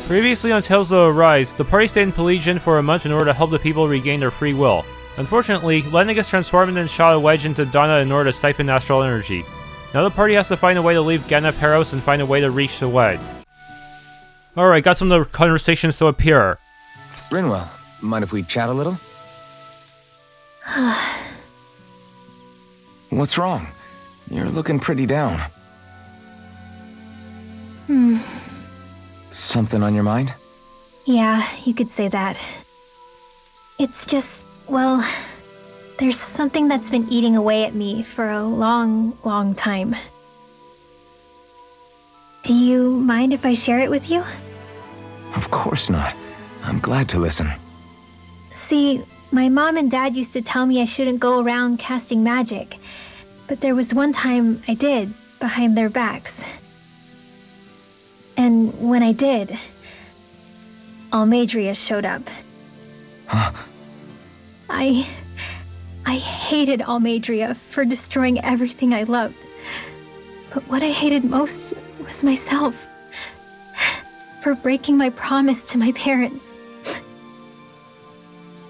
Previously on Tales of Arise, the party stayed in Pelagian for a month in order to help the people regain their free will. Unfortunately, Lennon gets transformed and shot a Wedge into Dahna in order to siphon astral energy. Now the party has to find a way to leave Ganna Peros and find a way to reach the Wedge. Alright, got some of the conversations to appear. Rinwell, mind if we chat a little? What's wrong? You're looking pretty down. Something on your mind? Yeah, you could say that. It's just, well, there's something that's been eating away at me for a long, long time. Do you mind if I share it with you? Of course not. I'm glad to listen. See, my mom and dad used to tell me I shouldn't go around casting magic. But there was one time I did, behind their backs. And when I did, Almadria showed up. Huh? I hated Almadria for destroying everything I loved. But what I hated most was myself. For breaking my promise to my parents.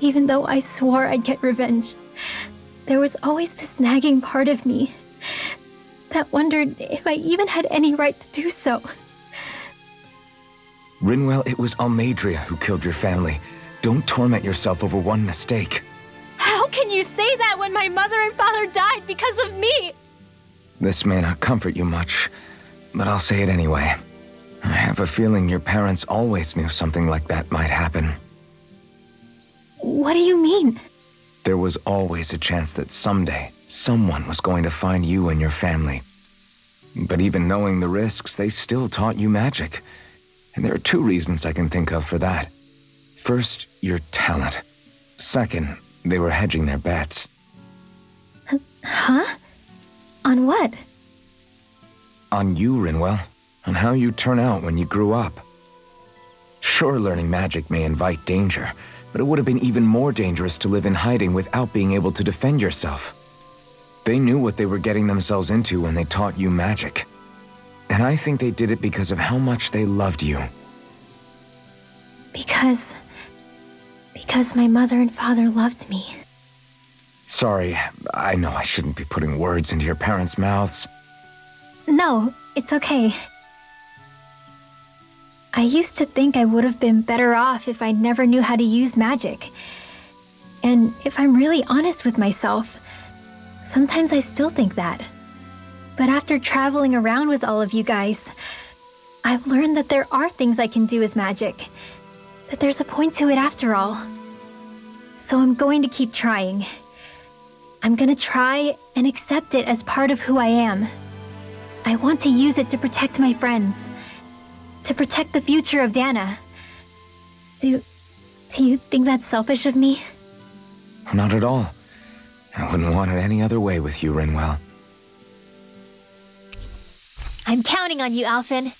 Even though I swore I'd get revenge, there was always this nagging part of me that wondered if I even had any right to do so. Rinwell, it was Almadria who killed your family. Don't torment yourself over one mistake. How can you say that when my mother and father died because of me? This may not comfort you much, but I'll say it anyway. I have a feeling your parents always knew something like that might happen. What do you mean? There was always a chance that someday, someone was going to find you and your family. But even knowing the risks, they still taught you magic. And there are two reasons I can think of for that. First, your talent. Second, they were hedging their bets. Huh? On what? On you, Rinwell. On how you turn out when you grew up. Sure, learning magic may invite danger, but it would have been even more dangerous to live in hiding without being able to defend yourself. They knew what they were getting themselves into when they taught you magic. And I think they did it because of how much they loved you. Because my mother and father loved me. Sorry, I know I shouldn't be putting words into your parents' mouths. No, it's okay. I used to think I would have been better off if I never knew how to use magic. And if I'm really honest with myself, sometimes I still think that. But after traveling around with all of you guys, I've learned that there are things I can do with magic. That there's a point to it after all. So I'm going to keep trying. I'm gonna try and accept it as part of who I am. I want to use it to protect my friends. To protect the future of Dahna. Do you think that's selfish of me? Not at all. I wouldn't want it any other way with you, Rinwell. I'm counting on you, Alphen.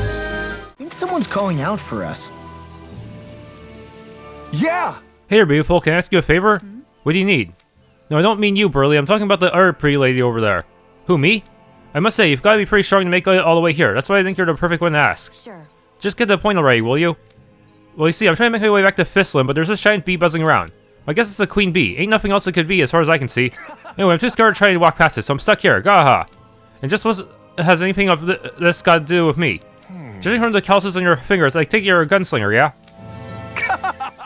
I think someone's calling out for us. Yeah! Hey there, beautiful, can I ask you a favor? What do you need? No, I don't mean you, Burley. I'm talking about the other pretty lady over there. Who, me? I must say, you've got to be pretty strong to make it all the way here. That's why I think you're the perfect one to ask. Sure. Just get to the point already, will you? Well, you see, I'm trying to make my way back to Thistlym, but there's this giant bee buzzing around. I guess it's a queen bee. Ain't nothing else it could be, as far as I can see. Anyway, I'm too scared to try to walk past it, so I'm stuck here. Gaha! And just what has anything of this got to do with me? Judging from the calluses on your fingers, I think you're a gunslinger, yeah?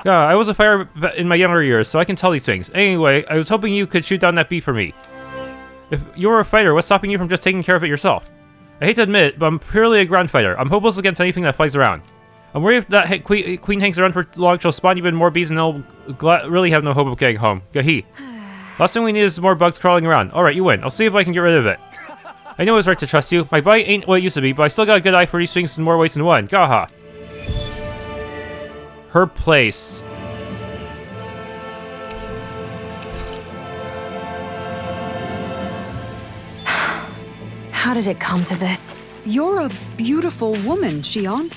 Yeah, I was a fighter in my younger years, so I can tell these things. Anyway, I was hoping you could shoot down that bee for me. If you were a fighter, what's stopping you from just taking care of it yourself? I hate to admit it, but I'm purely a ground fighter. I'm hopeless against anything that flies around. I'm worried if that queen hangs around for long, she'll spawn even more bees and they'll really have no hope of getting home. Gahi. Last thing we need is more bugs crawling around. Alright, you win. I'll see if I can get rid of it. I know it's right to trust you. My bite ain't what it used to be, but I still got a good eye for these things in more ways than one. Gaha. Her place. How did it come to this? You're a beautiful woman, Shionne.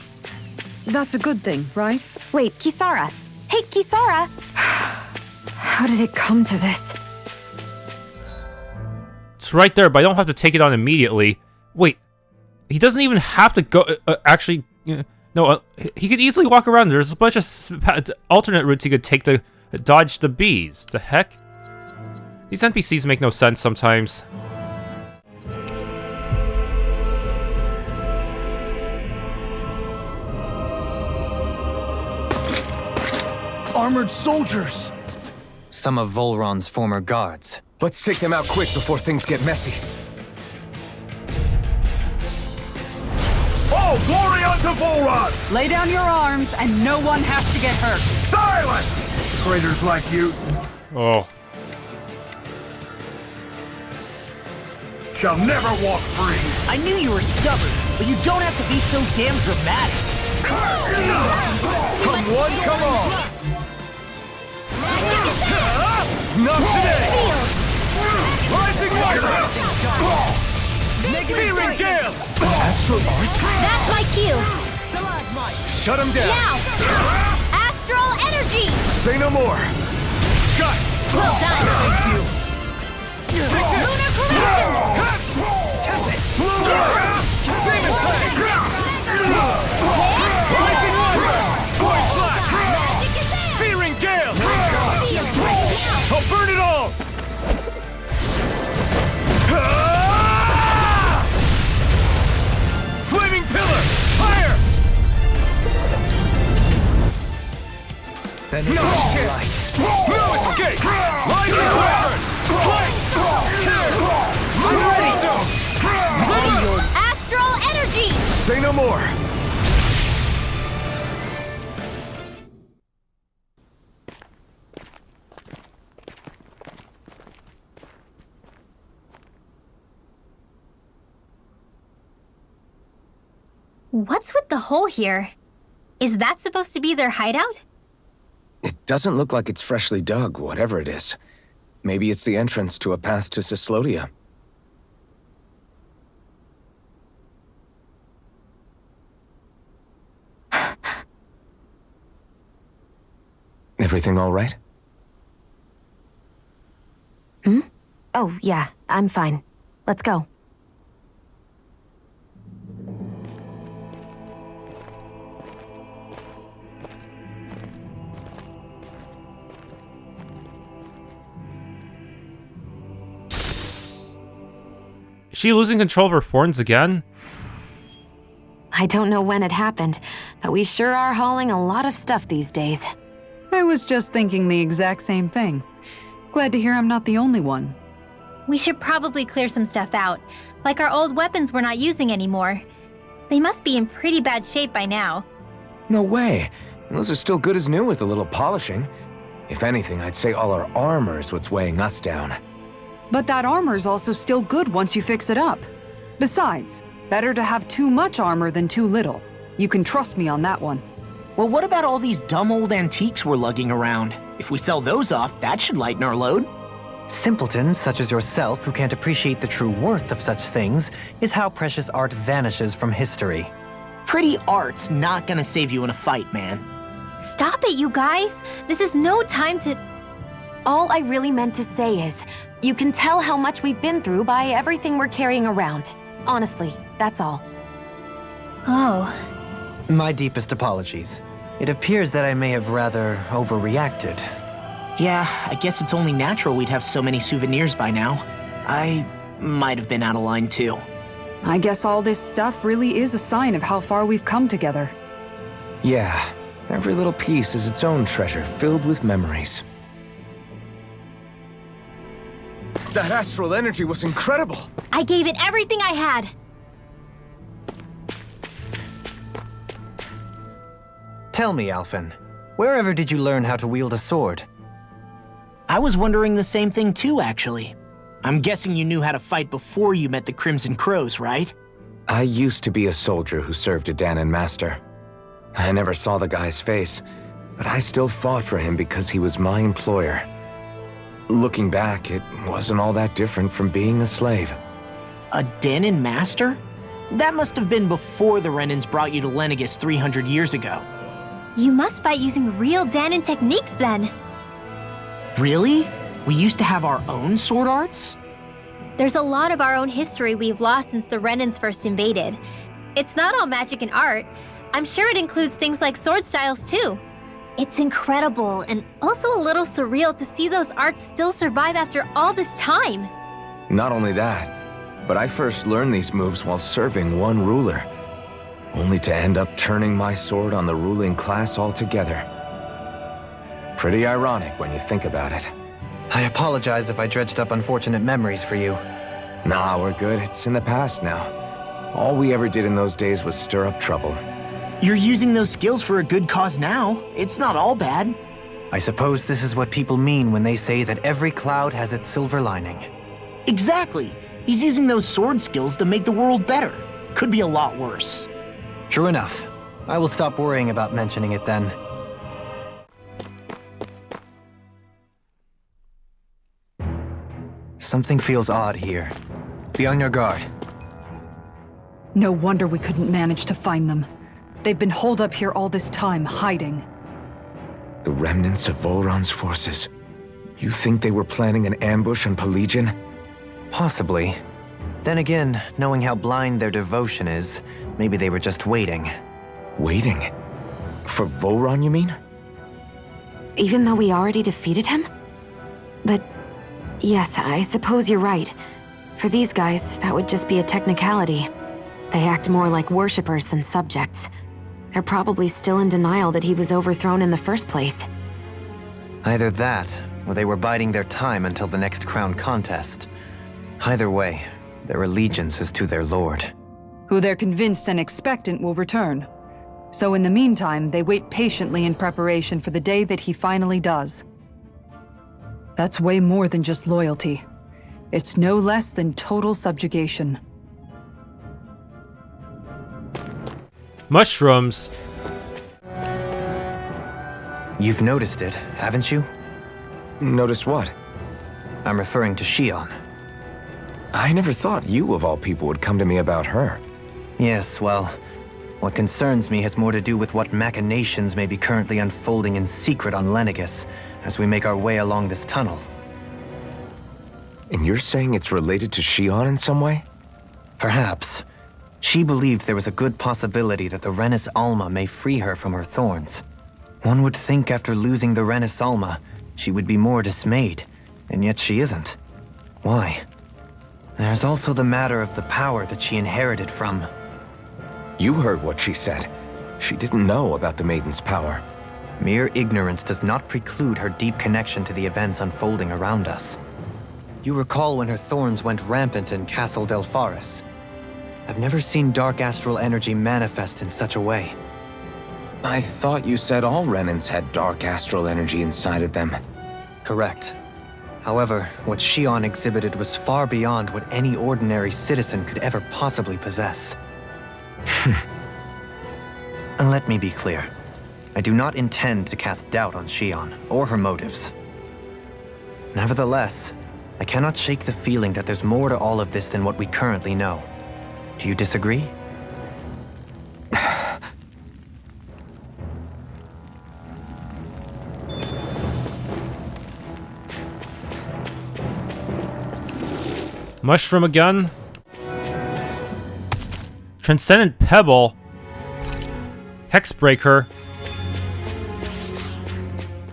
That's a good thing, right? Wait, Kisara. Hey, Kisara! How did it come to this? It's right there, but I don't have to take it on immediately. Wait, he doesn't even have to go actually No, he could easily walk around. There's a bunch of alternate routes he could take to dodge the bees. The heck? These NPCs make no sense sometimes. Armored soldiers! Some of Volron's former guards. Let's take them out quick before things get messy. Oh, glory unto Volron! Lay down your arms, and no one has to get hurt. Silence! Traitors like you Oh. shall never walk free. I knew you were stubborn, but you don't have to be so damn dramatic. Come one, come all! Not today! Rising Rider! Searing Gale! Astral arts? That's my cue! Shut him down! Now! Astral energy! Say no more! Cut! Well done! Thank you! Lunar collision! Demon Plague! Rising Rider! Voice Flash! Searing Gale! I'll burn it all! Flaming Pillar! Fire! Then No escape! No escape! Rising Wyvern! Slice! I'm ready! Astral energy! Say no more! What's with the hole here? Is that supposed to be their hideout? It doesn't look like it's freshly dug, whatever it is. Maybe it's the entrance to a path to Cyslodia. Everything all right? Oh, yeah, I'm fine. Let's go. Is she losing control of her horns again? I don't know when it happened, but we sure are hauling a lot of stuff these days. I was just thinking the exact same thing. Glad to hear I'm not the only one. We should probably clear some stuff out, like our old weapons we're not using anymore. They must be in pretty bad shape by now. No way. Those are still good as new with a little polishing. If anything, I'd say all our armor is what's weighing us down. But that armor's also still good once you fix it up. Besides, better to have too much armor than too little. You can trust me on that one. Well, what about all these dumb old antiques we're lugging around? If we sell those off, that should lighten our load. simpletons such as yourself who can't appreciate the true worth of such things is how precious art vanishes from history. Pretty art's not gonna save you in a fight, man. Stop it, you guys! This is no time to... All I really meant to say is, you can tell how much we've been through by everything we're carrying around. Honestly, that's all. Oh. My deepest apologies. It appears that I may have rather overreacted. Yeah, I guess it's only natural we'd have so many souvenirs by now. I might have been out of line too. I guess all this stuff really is a sign of how far we've come together. Yeah, every little piece is its own treasure filled with memories. That astral energy was incredible! I gave it everything I had! Tell me, Alphen, wherever did you learn how to wield a sword? I was wondering the same thing too, actually. I'm guessing you knew how to fight before you met the Crimson Crows, right? I used to be a soldier who served a Dahnan master. I never saw the guy's face, but I still fought for him because he was my employer. Looking back, it wasn't all that different from being a slave. A Dahnan master? That must have been before the Renans brought you to Lenegis 300 years ago. You must fight using real Dahnan techniques then. Really? We used to have our own sword arts? There's a lot of our own history we've lost since the Renans first invaded. It's not all magic and art, I'm sure it includes things like sword styles too. It's incredible and also a little surreal to see those arts still survive after all this time. Not only that, but I first learned these moves while serving one ruler, only to end up turning my sword on the ruling class altogether. Pretty ironic when you think about it. I apologize if I dredged up unfortunate memories for you. Nah, we're good. It's in the past now. All we ever did in those days was stir up trouble. You're using those skills for a good cause now. It's not all bad. I suppose this is what people mean when they say that every cloud has its silver lining. Exactly. He's using those sword skills to make the world better. Could be a lot worse. True enough. I will stop worrying about mentioning it then. Something feels odd here. Be on your guard. No wonder we couldn't manage to find them. They've been holed up here all this time, hiding. The remnants of Volron's forces. You think they were planning an ambush on Pelagian? Possibly. Then again, knowing how blind their devotion is, maybe they were just waiting. Waiting? For Volron, you mean? Even though we already defeated him? But yes, I suppose you're right. For these guys, that would just be a technicality. They act more like worshippers than subjects. They're probably still in denial that he was overthrown in the first place. Either that, or they were biding their time until the next crown contest. Either way, their allegiance is to their lord. Who they're convinced and expectant will return. So in the meantime, they wait patiently in preparation for the day that he finally does. That's way more than just loyalty. It's no less than total subjugation. Mushrooms. You've noticed it, haven't you? Notice what? I'm referring to Shionne. I never thought you, of all people, would come to me about her. Yes, well, what concerns me has more to do with what machinations may be currently unfolding in secret on Lenegis as we make our way along this tunnel. And you're saying it's related to Shionne in some way? Perhaps. She believed there was a good possibility that the Renis Alma may free her from her thorns. One would think after losing the Renis Alma, she would be more dismayed, and yet she isn't. Why? There's also the matter of the power that she inherited from... You heard what she said. She didn't know about the Maiden's power. Mere ignorance does not preclude her deep connection to the events unfolding around us. You recall when her thorns went rampant in Castle Delpharis. I've never seen dark astral energy manifest in such a way. I thought you said all Renans had dark astral energy inside of them. Correct. However, what Shionne exhibited was far beyond what any ordinary citizen could ever possibly possess. And let me be clear. I do not intend to cast doubt on Shionne or her motives. Nevertheless, I cannot shake the feeling that there's more to all of this than what we currently know. Do you disagree? Mushroom again. Transcendent Pebble. Hexbreaker.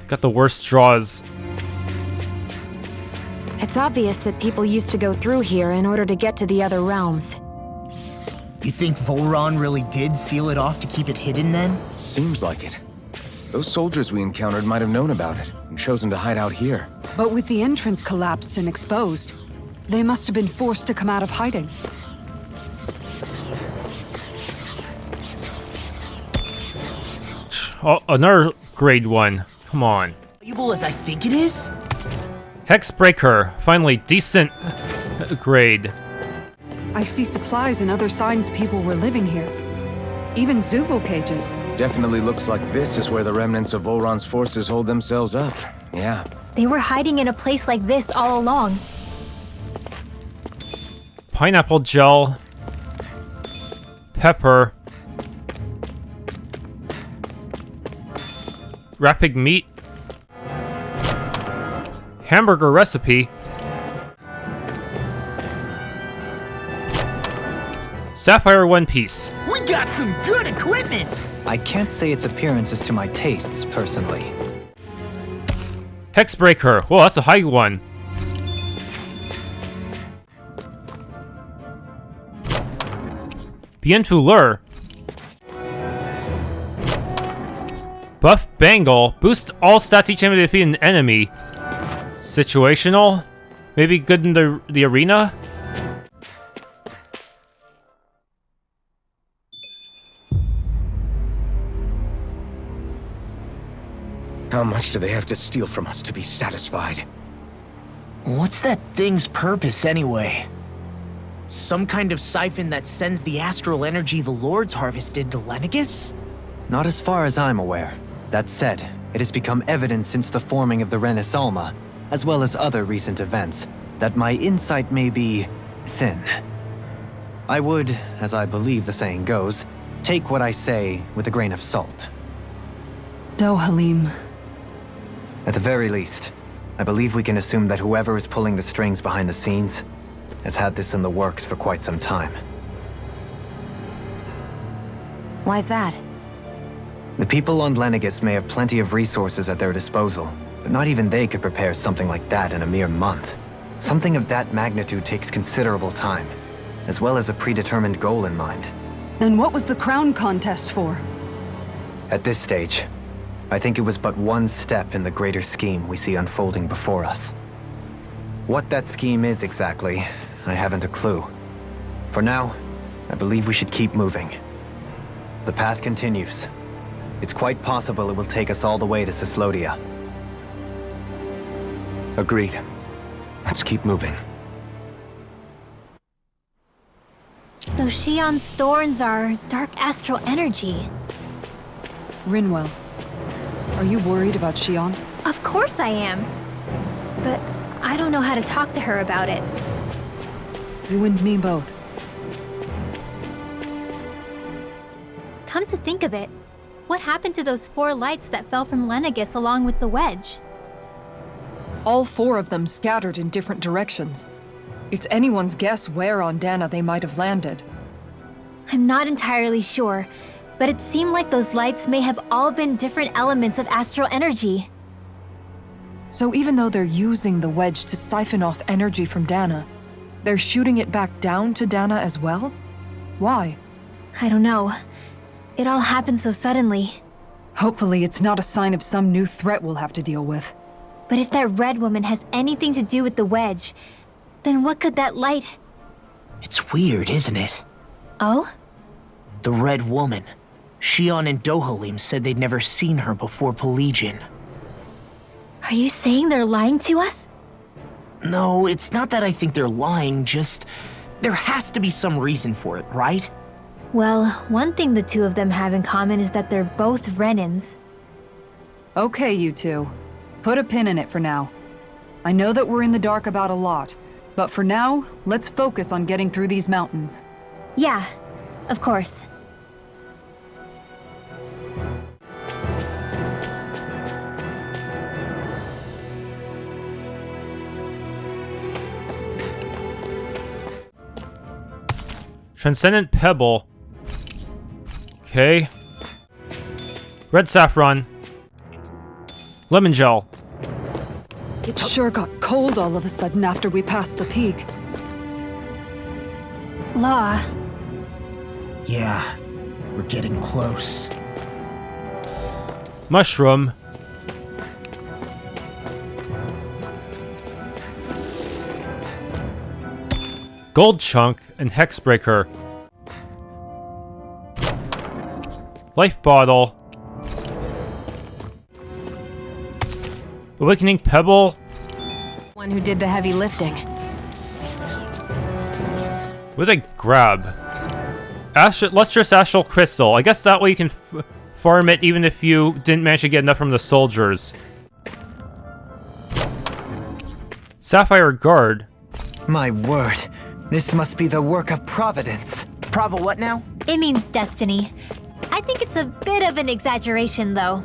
Got the worst draws. It's obvious that people used to go through here in order to get to the other realms. You think Volron really did seal it off to keep it hidden then? Seems like it. Those soldiers we encountered might have known about it and chosen to hide out here. But with the entrance collapsed and exposed, they must have been forced to come out of hiding. Oh, another grade 1. Come on. Valuable as I think it is? Hexbreaker. Finally, decent grade. I see supplies and other signs people were living here. Even Zoogle cages. Definitely looks like this is where the remnants of Volron's forces hold themselves up. Yeah. They were hiding in a place like this all along. Pineapple gel. Pepper. Rapid meat. Hamburger recipe. Sapphire one piece. We got some good equipment! I can't say its appearance is to my tastes, personally. Hexbreaker. Whoa, that's a high one. Bien Fouleur. Buff Bangle. Boost all stats each time you defeat an enemy. Situational? Maybe good in the arena? How much do they have to steal from us to be satisfied? What's that thing's purpose anyway? Some kind of siphon that sends the astral energy the Lords harvested to Lenegis? Not as far as I'm aware. That said, it has become evident since the forming of the Renis Alma, as well as other recent events, that my insight may be thin. I would, as I believe the saying goes, take what I say with a grain of salt. Dohalim. At the very least, I believe we can assume that whoever is pulling the strings behind the scenes has had this in the works for quite some time. Why's that? The people on Lenegis may have plenty of resources at their disposal, but not even they could prepare something like that in a mere month. Something of that magnitude takes considerable time, as well as a predetermined goal in mind. Then what was the crown contest for? At this stage, I think it was but one step in the greater scheme we see unfolding before us. What that scheme is exactly, I haven't a clue. For now, I believe we should keep moving. The path continues. It's quite possible it will take us all the way to Cyslodia. Agreed. Let's keep moving. So Shionne's thorns are dark astral energy. Rinwell, are you worried about Shionne? Of course I am. But I don't know how to talk to her about it. You and me both. Come to think of it, what happened to those 4 lights that fell from Lenegis along with the Wedge? All 4 of them scattered in different directions. It's anyone's guess where on Dahna they might have landed. I'm not entirely sure, but it seemed like those lights may have all been different elements of astral energy. So even though they're using the Wedge to siphon off energy from Dahna, they're shooting it back down to Dahna as well? Why? I don't know. It all happened so suddenly. Hopefully it's not a sign of some new threat we'll have to deal with. But if that red woman has anything to do with the Wedge, then what could that light... It's weird, isn't it? Oh? The Red Woman. Shionne and Dohalim said they'd never seen her before Pelagian. Are you saying they're lying to us? No, it's not that I think they're lying, just... there has to be some reason for it, right? Well, one thing the two of them have in common is that they're both Renans. Okay, you two. Put a pin in it for now. I know that we're in the dark about a lot, but for now, let's focus on getting through these mountains. Yeah, of course. Transcendent Pebble. Okay. Red Saffron. Lemon Gel. It sure got cold all of a sudden after we passed the peak. Law. Yeah, we're getting close. Mushroom. Gold Chunk and Hexbreaker. Life Bottle. Awakening Pebble. One who did the heavy lifting. What did I grab? Lustrous Astral Crystal. I guess that way you can farm it even if you didn't manage to get enough from the soldiers. Sapphire Guard. My word, this must be the work of Providence. Prava what now? It means destiny. I think it's a bit of an exaggeration, though.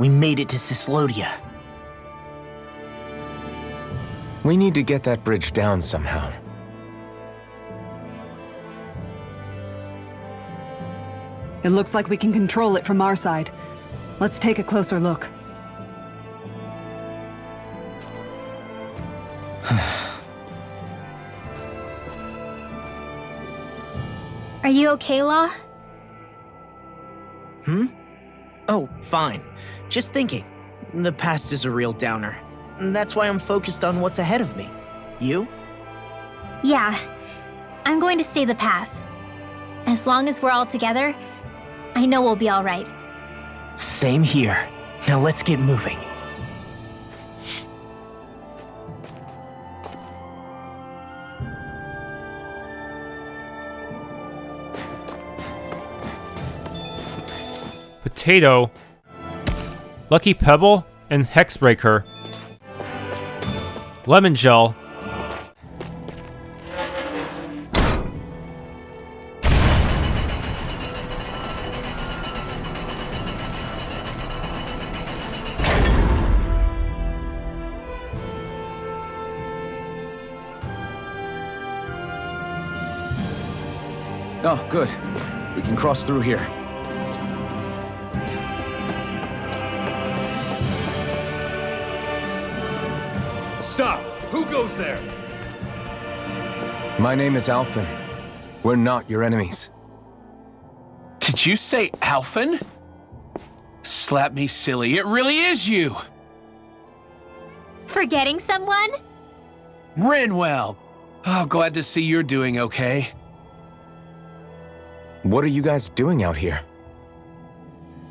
We made it to Cyslodia. We need to get that bridge down somehow. It looks like we can control it from our side. Let's take a closer look. Are you okay, Law? Oh, fine. Just thinking. The past is a real downer. That's why I'm focused on what's ahead of me. You? Yeah. I'm going to stay the path. As long as we're all together, I know we'll be all right. Same here. Now let's get moving. Potato, Lucky Pebble, and Hexbreaker. Lemon Gel. Oh, good. We can cross through here. Stop! Who goes there? My name is Alphen. We're not your enemies. Did you say Alphen? Slap me silly, it really is you! Forgetting someone? Renwell! Oh, glad to see you're doing okay. What are you guys doing out here?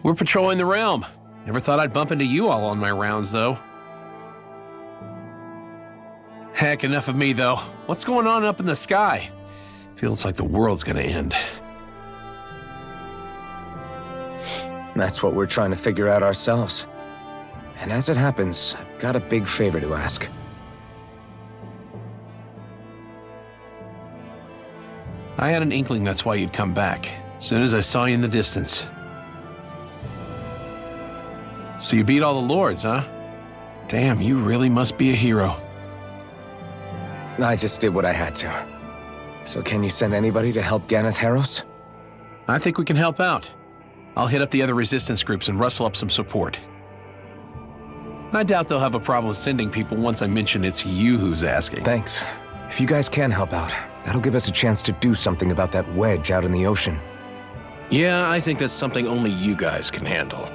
We're patrolling the realm. Never thought I'd bump into you all on my rounds, though. Heck, enough of me, though. What's going on up in the sky? Feels like the world's gonna end. That's what we're trying to figure out ourselves. And as it happens, I've got a big favor to ask. I had an inkling that's why you'd come back, as soon as I saw you in the distance. So you beat all the lords, huh? Damn, you really must be a hero. I just did what I had to. So can you send anybody to help Ganeth Heros? I think we can help out. I'll hit up the other resistance groups and rustle up some support. I doubt they'll have a problem sending people once I mention it's you who's asking. Thanks. If you guys can help out, that'll give us a chance to do something about that wedge out in the ocean. Yeah, I think that's something only you guys can handle.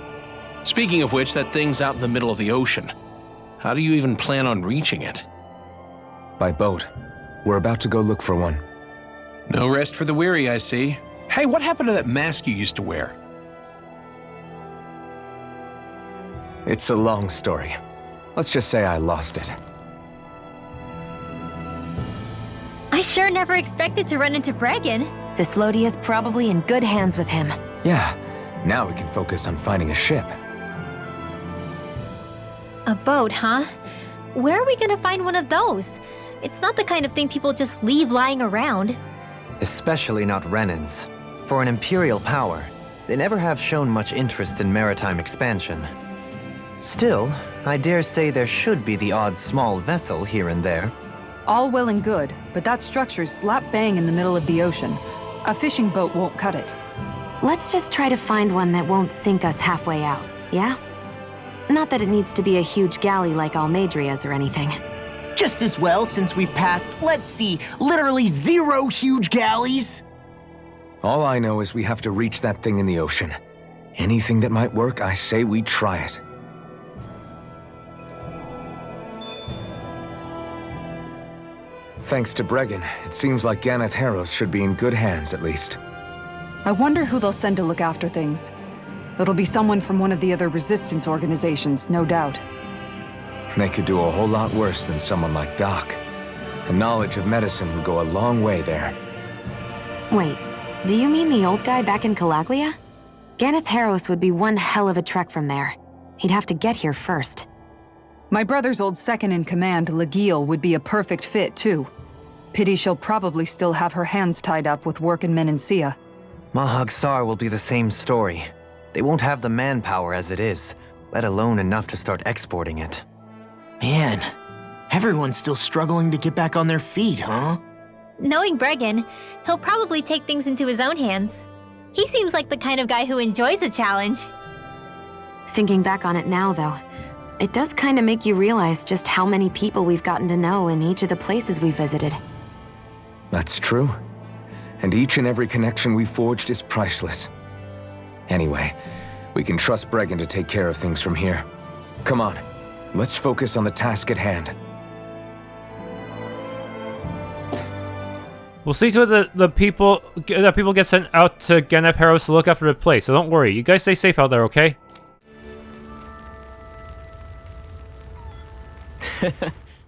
Speaking of which, that thing's out in the middle of the ocean. How do you even plan on reaching it? By boat. We're about to go look for one. No rest for the weary, I see. Hey, what happened to that mask you used to wear? It's a long story. Let's just say I lost it. I sure never expected to run into Bregan. Cyslodia's probably in good hands with him. Yeah, now we can focus on finding a ship. A boat, huh? Where are we gonna find one of those? It's not the kind of thing people just leave lying around. Especially not Renans. For an imperial power, they never have shown much interest in maritime expansion. Still, I dare say there should be the odd small vessel here and there. All well and good, but that structure's slap bang in the middle of the ocean. A fishing boat won't cut it. Let's just try to find one that won't sink us halfway out, yeah? Not that it needs to be a huge galley like Almadria's or anything. Just as well, since we've passed, let's see, literally 0 huge galleys. All I know is we have to reach that thing in the ocean. Anything that might work, I say we try it. Thanks to Bregan, it seems like Ganeth Heros should be in good hands, at least. I wonder who they'll send to look after things. It'll be someone from one of the other resistance organizations, no doubt. They could do a whole lot worse than someone like Doc. A knowledge of medicine would go a long way there. Wait, do you mean the old guy back in Calaglia? Ganeth Heros would be one hell of a trek from there. He'd have to get here first. My brother's old second-in-command, Legil, would be a perfect fit, too. Pity she'll probably still have her hands tied up with work in Menancia. Mahag Sar will be the same story. They won't have the manpower as it is. let alone enough to start exporting it. Man, everyone's still struggling to get back on their feet, huh? Knowing Bregan, he'll probably take things into his own hands. He seems like the kind of guy who enjoys a challenge. Thinking back on it now, though, it does kind of make you realize just how many people we've gotten to know in each of the places we visited. That's true. And each and every connection we forged is priceless. Anyway, we can trust Bregan to take care of things from here. Come on, let's focus on the task at hand. We'll see to it that people get sent out to Ganapharos to look after the place, so don't worry. You guys stay safe out there, okay?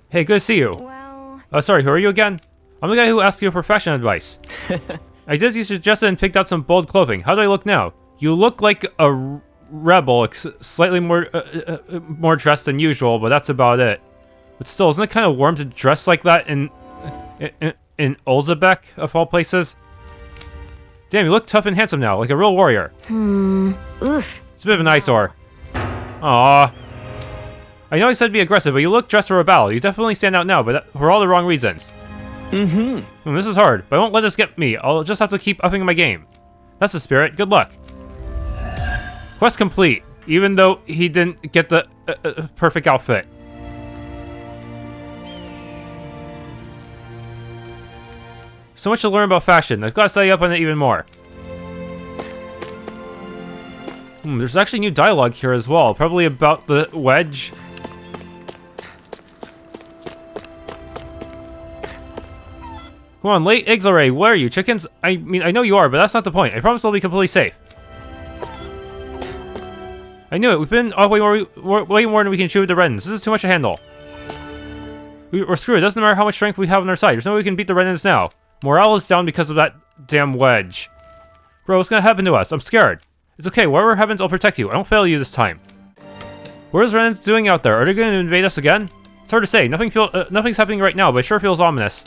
Hey, good to see you. Well... Sorry, who are you again? I'm the guy who asked you for fashion advice. I just suggested and picked out some bold clothing. How do I look now? You look like a rebel, slightly more dressed than usual, but that's about it. But still, isn't it kind of warm to dress like that in Ulzebek, of all places? Damn, you look tough and handsome now, like a real warrior. Oof. It's a bit of an eyesore. Aww. I know I said be aggressive, but you look dressed for a battle. You definitely stand out now, but for all the wrong reasons. This is hard, but I won't let this get me. I'll just have to keep upping my game. That's the spirit. Good luck. Quest complete, even though he didn't get the perfect outfit. So much to learn about fashion. I've got to study up on it even more. There's actually new dialogue here as well, probably about the Wedge. Come on, late eggs already. Where are you, chickens? I mean, I know you are, but that's not the point. I promise I'll be completely safe. I knew it. We've been way more than we can chew with the Renans. This is too much to handle. We're screwed. It doesn't matter how much strength we have on our side. There's no way we can beat the Renans now. Morale is down because of that damn Wedge. Bro, what's gonna happen to us? I'm scared. It's okay. Whatever happens, I'll protect you. I won't fail you this time. What is Renans doing out there? Are they going to invade us again? It's hard to say. Nothing's happening right now, but it sure feels ominous.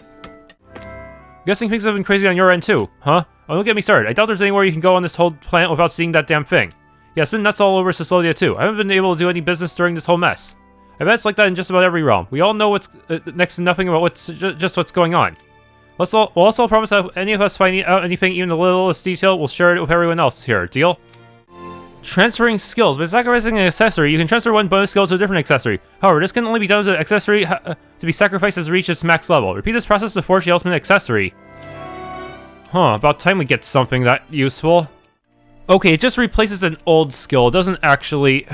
I'm guessing things have been crazy on your end too, huh? Oh, don't get me started. I doubt there's anywhere you can go on this whole planet without seeing that damn thing. Yeah, it's been nuts all over Cysloden too. I haven't been able to do any business during this whole mess. I bet it's like that in just about every realm. We all know what's next to nothing about what's going on. We'll also promise that if any of us find out anything, even the littlest detail, we'll share it with everyone else here. Deal? Transferring skills. By sacrificing an accessory, you can transfer one bonus skill to a different accessory. However, this can only be done to the accessory to be sacrificed as it reaches its max level. Repeat this process to forge the ultimate accessory. Huh, about time we get something that useful. Okay, it just replaces an old skill. It doesn't actually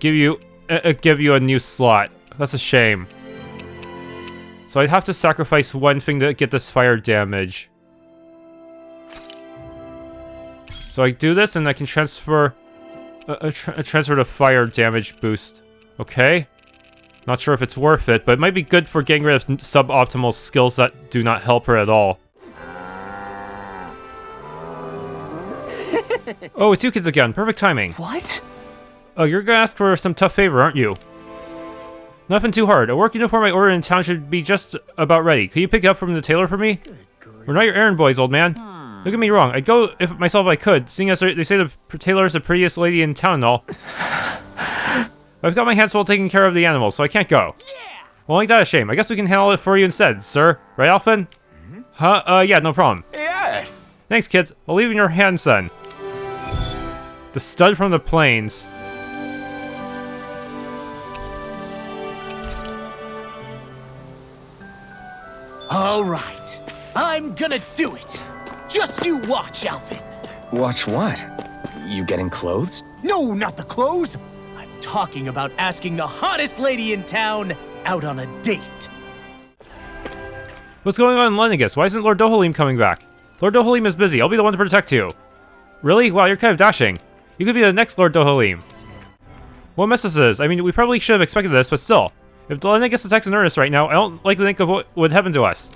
give you a new slot. That's a shame. So I'd have to sacrifice one thing to get this fire damage. So I do this, and I can transfer transfer the fire damage boost. Okay. Not sure if it's worth it, but it might be good for getting rid of suboptimal skills that do not help her at all. Oh, it's you kids again. Perfect timing. What? Oh, you're gonna ask for some tough favor, aren't you? Nothing too hard. A work uniform I ordered in town should be just about ready. Could you pick it up from the tailor for me? We're not your errand boys, old man. Don't get me wrong. I'd go if I could, seeing as they say the tailor is the prettiest lady in town and all. I've got my hands full taking care of the animals, so I can't go. Yeah. Well, ain't that a shame? I guess we can handle it for you instead, sir. Right, Alphen? Huh? Yeah, no problem. Yes. Thanks, kids. I'll leave it in your hands then. The stud from the plains. All right. I'm gonna do it. Just you watch, Alphen. Watch what? You getting clothes? No, not the clothes. I'm talking about asking the hottest lady in town out on a date. What's going on in Lennigus? Why isn't Lord Dohalim coming back? Lord Dohalim is busy. I'll be the one to protect you. Really? Wow, you're kind of dashing. You could be the next Lord Dohalim. What mess this is? I mean, we probably should have expected this, but still. If Lennigus attacks in earnest right now, I don't like to think of what would happen to us.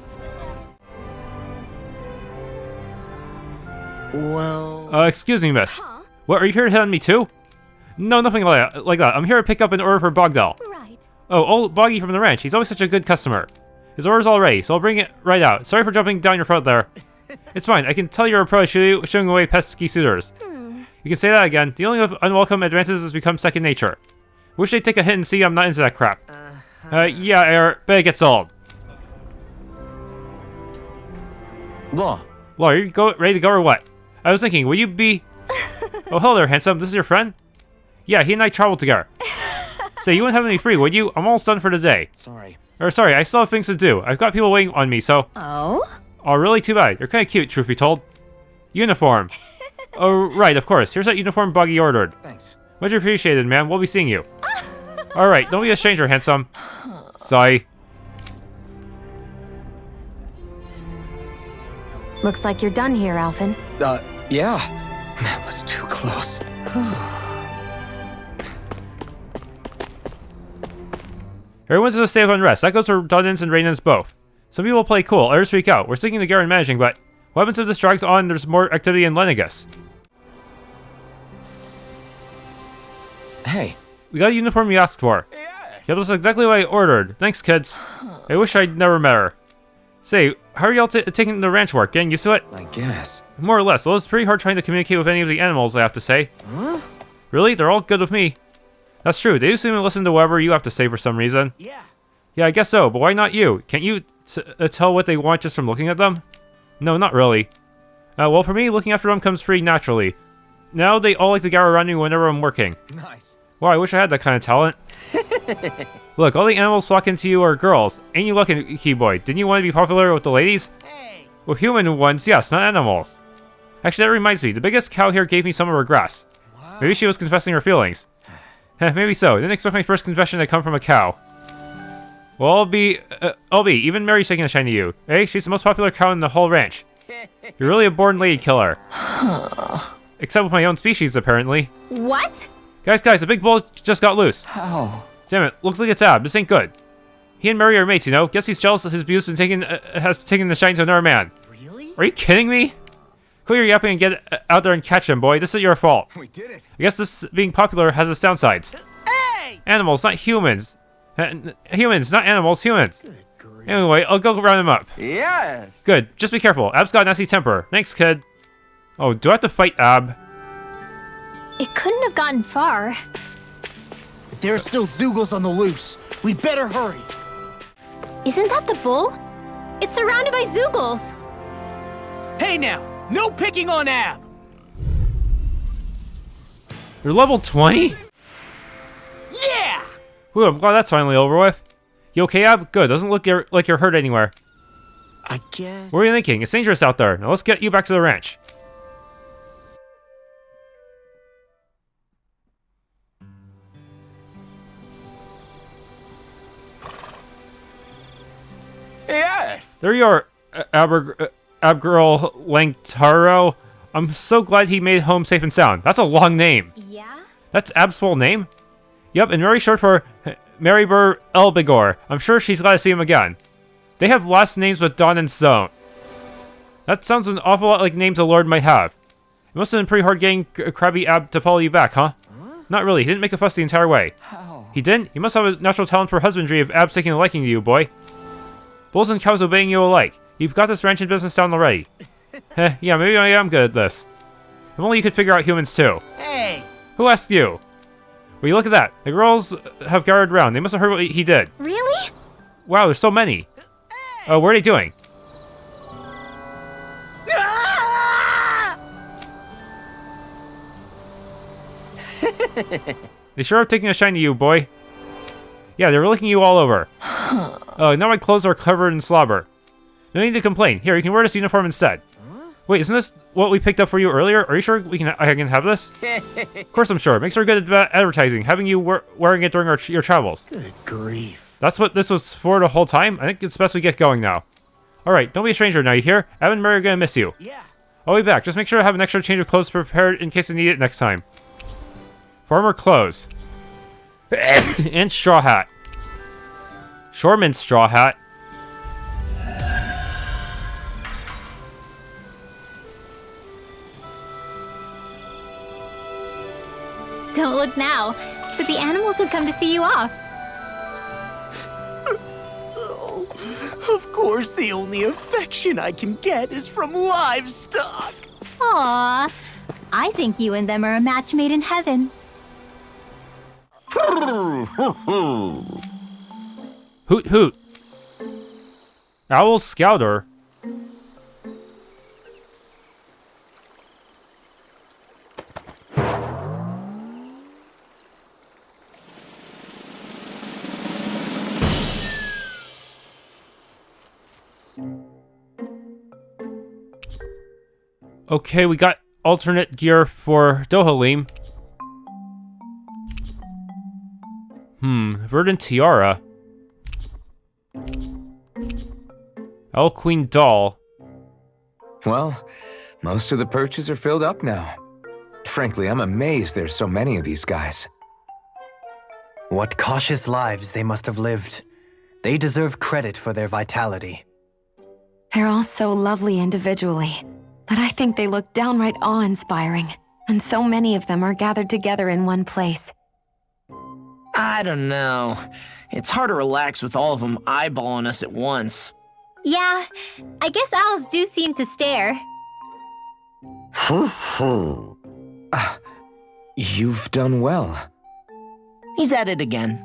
Well... excuse me, miss. What, are you here to hit on me too? No, nothing like that. I'm here to pick up an order for Bogdell. Right. Oh, old Boggy from the ranch. He's always such a good customer. His order's all ready, so I'll bring it right out. Sorry for jumping down your throat there. It's fine. I can tell you're a pro shooing away pesky suitors. You can say that again. Dealing with unwelcome advances has become second nature. Wish they'd take a hit and see I'm not into that crap. Yeah, bet it gets old. Law. Law, are you ready to go or what? I was thinking, will you be... Oh, hello there, handsome. This is your friend? Yeah, he and I traveled together. Say, you wouldn't have any free, would you? I'm almost done for today. Sorry. Sorry, I still have things to do. I've got people waiting on me, so... Oh? Oh, really? Too bad. You're kind of cute, truth be told. Uniform. Oh, right, of course. Here's that uniform Buggy ordered. Thanks. Much appreciated, man. We'll be seeing you. Alright, don't be a stranger, handsome. Sigh. Looks like you're done here, Alphen. Yeah. That was too close. Everyone's in a state of unrest. That goes for Dahnans and Renans both. Some people play cool, others freak out. We're sticking together and managing, but what happens if this drags on? There's more activity in Lenegus. Hey. We got a uniform you asked for. Yeah, that's exactly what I ordered. Thanks, kids. I wish I'd never met her. Say, how are y'all taking the ranch work? Getting used to it? I guess. More or less. Well, it's pretty hard trying to communicate with any of the animals, I have to say. Huh? Really? They're all good with me. That's true. They do seem to listen to whatever you have to say for some reason. Yeah. Yeah, I guess so, but why not you? Can't you tell what they want just from looking at them? No, not really. Well, for me, looking after them comes pretty naturally. Now they all like to gather around me whenever I'm working. Nice. Wow, I wish I had that kind of talent. Look, all the animals flocking to you are girls. Ain't you lucky, Keyboy? Didn't you want to be popular with the ladies? Hey. With human ones, yes, not animals. Actually, that reminds me. The biggest cow here gave me some of her grass. Wow. Maybe she was confessing her feelings. Maybe so. Didn't expect my first confession to come from a cow. Well, I'll be. Even Mary's taking a shine to you. Hey, she's the most popular cow in the whole ranch. You're really a born lady killer. Except with my own species, apparently. What? Guys, a big bull just got loose. How? Damn it, looks like it's Ab. This ain't good. He and Mary are mates, you know? Guess he's jealous that his view's been has taken the shine to another man. Really? Are you kidding me? Quit your yapping and get out there and catch him, boy. This is your fault. We did it. I guess this being popular has its downsides. Hey! Animals, not humans. Humans, not animals, humans. Good grief. Anyway, I'll go round him up. Yes. Good, just be careful. Ab's got a nasty temper. Thanks, kid. Oh, do I have to fight Ab? It couldn't have gotten far. There's still Zoogles on the loose. We'd better hurry. Isn't that the bull? It's surrounded by Zoogles. Hey now, no picking on Ab. You're level 20? Yeah! Whew, I'm glad that's finally over with. You okay, Ab? Good, doesn't look like you're hurt anywhere. I guess. What are you thinking? It's dangerous out there. Now let's get you back to the ranch. Yes. There you are, Abgirl Langtaro. I'm so glad he made home safe and sound. That's a long name. Yeah? That's Ab's full name? Yep, and very short for Maribur Elbigor. I'm sure she's glad to see him again. They have last names with Dahnans don't. That sounds an awful lot like names a lord might have. It must have been pretty hard getting Krabby Ab to follow you back, huh? Not really, he didn't make a fuss the entire way. How? He didn't? You must have a natural talent for husbandry if Ab's taking a liking to you, boy. Bulls and cows obeying you alike. You've got this ranch and business down already. Yeah, maybe I am good at this. If only you could figure out humans too. Hey! Who asked you? Will you look at that? The girls have gathered around. They must have heard what he did. Really? Wow, there's so many. Oh, what are they doing? They sure are taking a shine to you, boy. Yeah, they're licking you all over. Oh, now my clothes are covered in slobber. No need to complain. Here, you can wear this uniform instead. Wait, isn't this what we picked up for you earlier? Are you sure I can have this? Of course I'm sure. Makes her good at advertising, having you wearing it during your travels. Good grief. That's what this was for the whole time? I think it's best we get going now. Alright, don't be a stranger now, you hear? Ab and Mary are gonna miss you. Yeah. I'll be back. Just make sure to have an extra change of clothes prepared in case I need it next time. Farmer clothes. And straw hat. Shoreman's straw hat. Don't look now, but the animals have come to see you off. Oh, of course, the only affection I can get is from livestock. Aw, I think you and them are a match made in heaven. Hoot hoot. Owl Scouter. Okay, we got alternate gear for Dohalim. Verdant Tiara. Owl Queen Doll. Well, most of the perches are filled up now. Frankly, I'm amazed there's so many of these guys. What cautious lives they must have lived. They deserve credit for their vitality. They're all so lovely individually, but I think they look downright awe-inspiring, and so many of them are gathered together in one place. I don't know. It's hard to relax with all of them eyeballing us at once. Yeah, I guess owls do seem to stare. You've done well. He's at it again.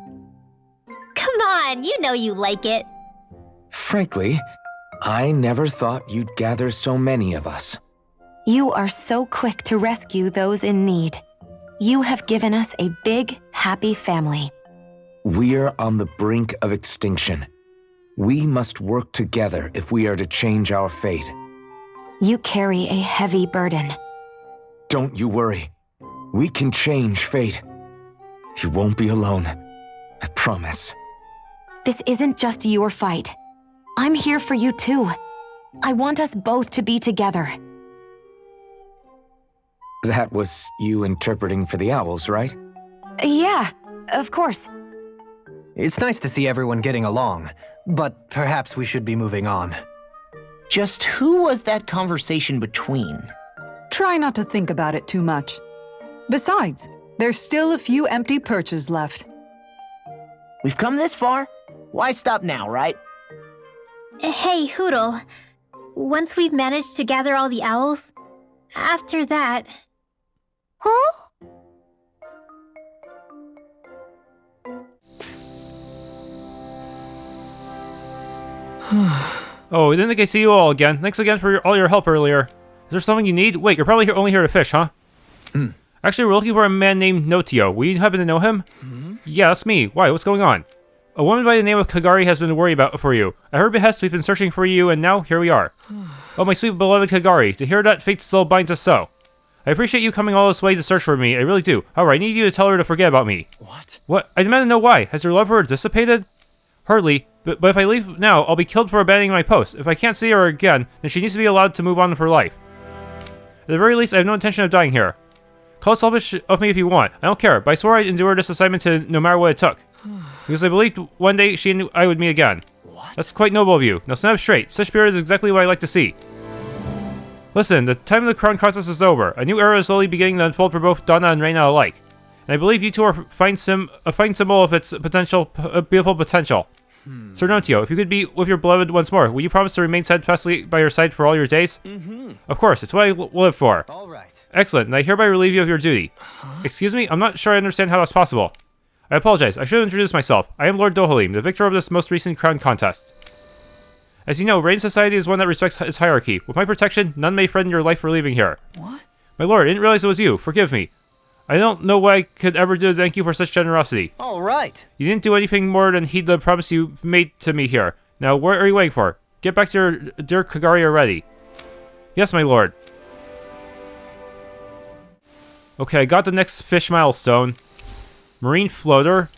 Come on, you know you like it. Frankly, I never thought you'd gather so many of us. You are so quick to rescue those in need. You have given us a big, happy family. We're on the brink of extinction. We must work together if we are to change our fate. You carry a heavy burden. Don't you worry. We can change fate. You won't be alone. I promise. This isn't just your fight. I'm here for you too. I want us both to be together. That was you interpreting for the owls, right? Yeah, of course. It's nice to see everyone getting along, but perhaps we should be moving on. Just who was that conversation between? Try not to think about it too much. Besides, there's still a few empty perches left. We've come this far. Why stop now, right? Hey, Hootle. Once we've managed to gather all the owls, after that... Huh? Oh, didn't think I see you all again. Thanks again for all your help earlier. Is there something you need? Wait, you're probably only here to fish, huh? Actually, we're looking for a man named Notio. Will you happen to know him? Yeah, that's me. Why? What's going on? A woman by the name of Kagari has been worried about for you. At her behest, we've been searching for you, and now here we are. Oh, my sweet beloved Kagari, to hear that fate still binds us so. I appreciate you coming all this way to search for me. I really do. However, I need you to tell her to forget about me. What? What? I demand to know why. Has your love for her dissipated? Hardly. But if I leave now, I'll be killed for abandoning my post. If I can't see her again, then she needs to be allowed to move on with her life. At the very least, I have no intention of dying here. Call it selfish of me if you want. I don't care, but I swore I'd endure this assignment no matter what it took. Because I believed one day she and I would meet again. What? That's quite noble of you. Now stand up straight. Such spirit is exactly what I like to see. Listen, the time of the crown contest is over. A new era is slowly beginning to unfold for both Dahna and Renan alike. And I believe you two are a fine symbol of its beautiful potential. Sir Notio, if you could be with your beloved once more, will you promise to remain steadfastly by your side for all your days? Of course, it's what I live for. All right. Excellent, and I hereby relieve you of your duty. Excuse me? I'm not sure I understand how that's possible. I apologize. I should have introduced myself. I am Lord Dohalim, the victor of this most recent crown contest. As you know, Rain Society is one that respects its hierarchy. With my protection, none may threaten your life for leaving here. What? My lord, I didn't realize it was you. Forgive me. I don't know what I could ever do to thank you for such generosity. All right. You didn't do anything more than heed the promise you made to me here. Now, what are you waiting for? Get back to your dear Kagari already. Yes, my lord. Okay, I got the next fish milestone. Marine floater.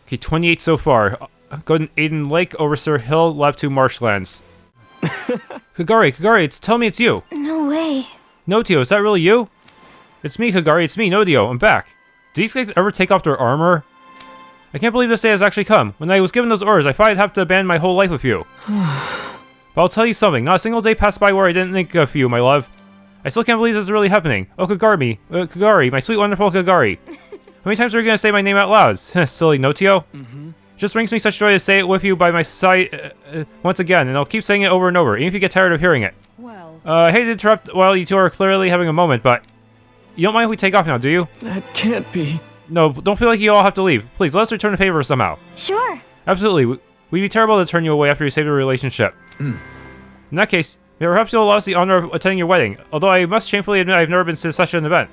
Okay, 28 so far. Go to Aiden Lake, Overseer Hill, Lab 2 Marshlands. Kagari, tell me it's you. No way. Notio, is that really you? It's me, Kagari, it's me, Notio, I'm back. Do these guys ever take off their armor? I can't believe this day has actually come. When I was given those orders, I thought I'd have to abandon my whole life with you. But I'll tell you something, not a single day passed by where I didn't think of you, my love. I still can't believe this is really happening. Oh, Kagari, my sweet, wonderful Kagari. many times are you gonna say my name out loud? Silly Notio. Just brings me such joy to say it with you by my side once again, and I'll keep saying it over and over, even if you get tired of hearing it. Well... I hate to interrupt while you two are clearly having a moment, but you don't mind if we take off now, do you? That can't be. No, don't feel like you all have to leave. Please, let us return the favor somehow. Sure. Absolutely. We'd be terrible to turn you away after you saved your relationship. In that case, perhaps you'll allow us the honor of attending your wedding, although I must shamefully admit I've never been to such an event.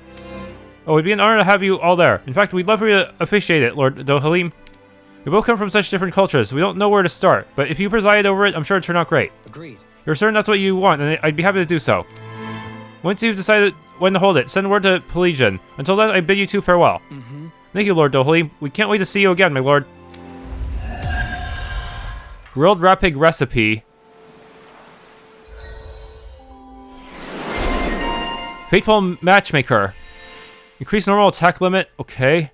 Oh, it'd be an honor to have you all there. In fact, we'd love for you to officiate it, Lord Dohalim. We both come from such different cultures, so we don't know where to start, but if you preside over it, I'm sure it'd turn out great. Agreed. You're certain that's what you want, and I'd be happy to do so. Once you've decided when to hold it, send word to Pelesian. Until then, I bid you two farewell. Thank you, Lord Dohalim. We can't wait to see you again, my lord. Grilled rat pig recipe. Fateful matchmaker. Increase normal attack limit. Okay.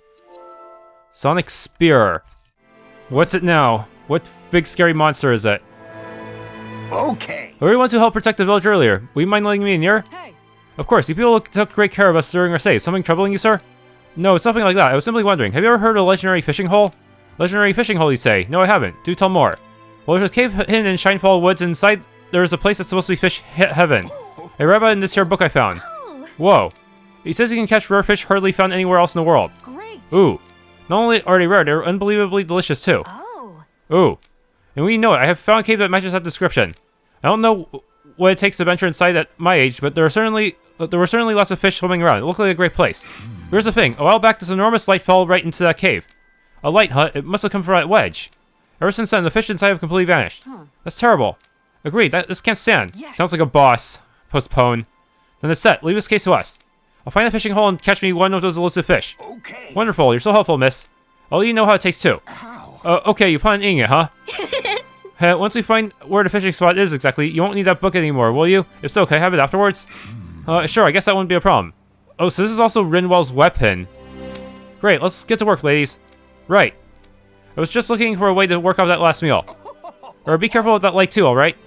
Sonic spear. What's it now? What big scary monster is it? Okay. We were the ones who helped protect the village earlier. Will you mind letting me in here? Hey. Of course, you people took great care of us during our stay. Something troubling you, sir? No, it's nothing like that. I was simply wondering. Have you ever heard of a legendary fishing hole? Legendary fishing hole, you say? No, I haven't. Do tell more. Well, there's a cave hidden in Shinefall Woods. Inside, there's a place that's supposed to be fish heaven. I read about it in this here book I found. Whoa. He says you can catch rare fish hardly found anywhere else in the world. Great. Ooh. Not only are they rare, they're unbelievably delicious too. Oh. Ooh. And we know it. I have found a cave that matches that description. I don't know what it takes to venture inside at my age, but there were certainly lots of fish swimming around. It looked like a great place. Here's the thing. A while back, this enormous light fell right into that cave. A light, huh? It must have come from that Wedge. Ever since then, the fish inside have completely vanished. That's terrible. Agreed. This can't stand. Yes. Sounds like a boss. Postpone. Then it's set. Leave this case to us. I'll find a fishing hole and catch me one of those elusive fish. Okay. Wonderful. You're so helpful, miss. I'll let you know how it tastes too. Okay, you plan on eating it, huh? Once we find where the fishing spot is exactly, you won't need that book anymore, will you? If so, can I have it afterwards? Sure, I guess that wouldn't be a problem. Oh, so this is also Rinwell's weapon. Great, let's get to work, ladies. Right. I was just looking for a way to work out that last meal. Or be careful with that light too, alright?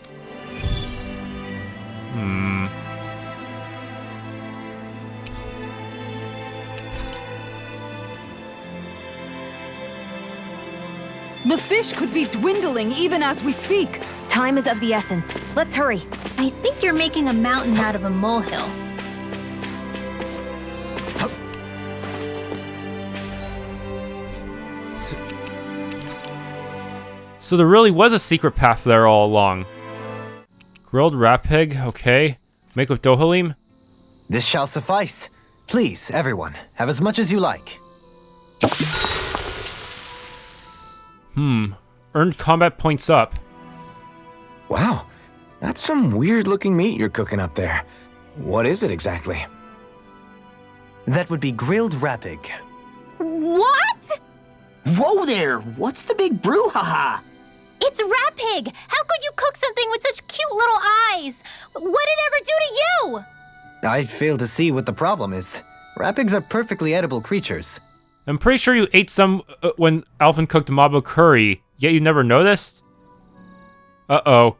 The fish could be dwindling even as we speak. Time is of the essence. Let's hurry. I think you're making a mountain out of a molehill. So there really was a secret path there all along. Grilled rat pig, okay. Make with Dohalim. This shall suffice. Please, everyone, have as much as you like. Earned combat points up. Wow, that's some weird-looking meat you're cooking up there. What is it exactly? That would be grilled rat pig. What? Whoa there! What's the big brouhaha? It's rat pig! How could you cook something with such cute little eyes? What did it ever do to you? I fail to see what the problem is. Rat pigs are perfectly edible creatures. I'm pretty sure you ate some when Alvin cooked mabo curry, yet you never noticed? Uh-oh.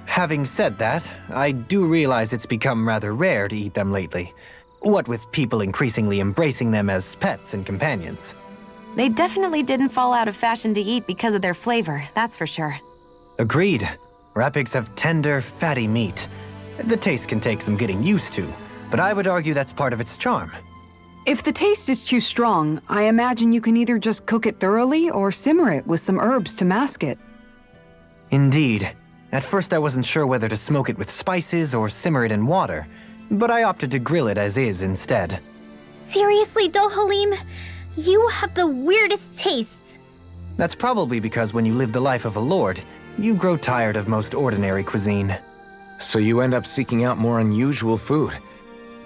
Having said that, I do realize it's become rather rare to eat them lately. What with people increasingly embracing them as pets and companions. They definitely didn't fall out of fashion to eat because of their flavor, that's for sure. Agreed. Rat pigs have tender, fatty meat. The taste can take some getting used to, but I would argue that's part of its charm. If the taste is too strong, I imagine you can either just cook it thoroughly or simmer it with some herbs to mask it. Indeed. At first I wasn't sure whether to smoke it with spices or simmer it in water, but I opted to grill it as is instead. Seriously, Dohalim? You have the weirdest tastes. That's probably because when you live the life of a lord, you grow tired of most ordinary cuisine. So you end up seeking out more unusual food.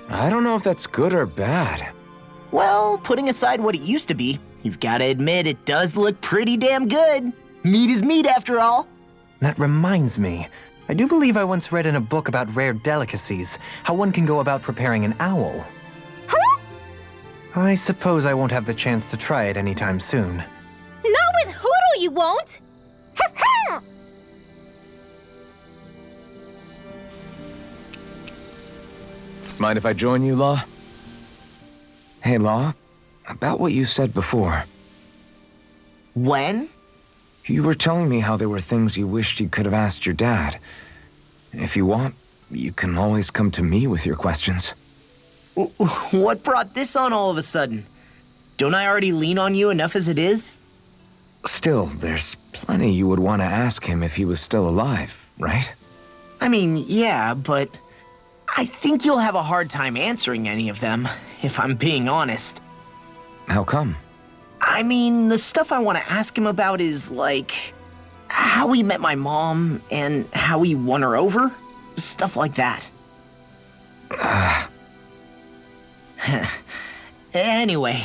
I don't know if that's good or bad. Well, putting aside what it used to be, you've got to admit it does look pretty damn good. Meat is meat, after all. That reminds me. I do believe I once read in a book about rare delicacies, how one can go about preparing an owl. Huh? I suppose I won't have the chance to try it anytime soon. Not with Hoodle, you won't! Mind if I join you, Law? Hey, Law. About what you said before. When? You were telling me how there were things you wished you could have asked your dad. If you want, you can always come to me with your questions. What brought this on all of a sudden? Don't I already lean on you enough as it is? Still, there's plenty you would want to ask him if he was still alive, right? I mean, yeah, but I think you'll have a hard time answering any of them, if I'm being honest. How come? I mean, the stuff I want to ask him about is, like, how he met my mom and how he won her over. Stuff like that. Anyway,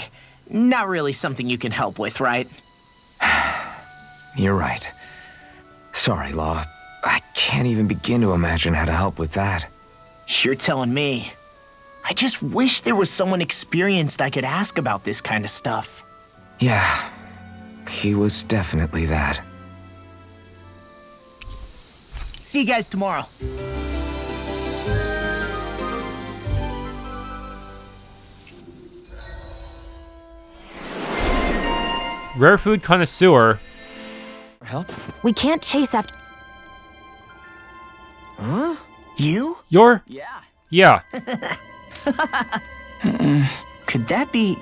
not really something you can help with, right? You're right. Sorry, Law. I can't even begin to imagine how to help with that. You're telling me. I just wish there was someone experienced I could ask about this kind of stuff. Yeah, he was definitely that. See you guys tomorrow. Rare food connoisseur. Help? We can't chase after... Huh? You? You're? Yeah. Yeah. Could that be...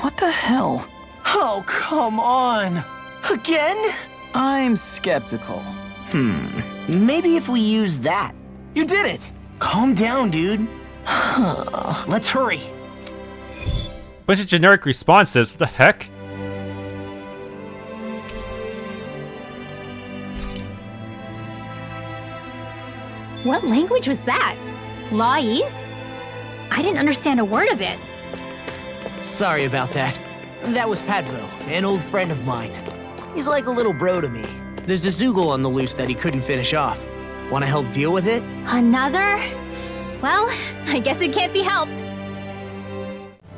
what the hell? Oh, come on. Again? I'm skeptical. Maybe if we use that. You did it! Calm down, dude. Let's hurry. Bunch of generic responses. What the heck? What language was that? Lawese? I didn't understand a word of it. Sorry about that. That was Padvo, an old friend of mine. He's like a little bro to me. There's a Zoogle on the loose that he couldn't finish off. Want to help deal with it? Another? Well, I guess it can't be helped.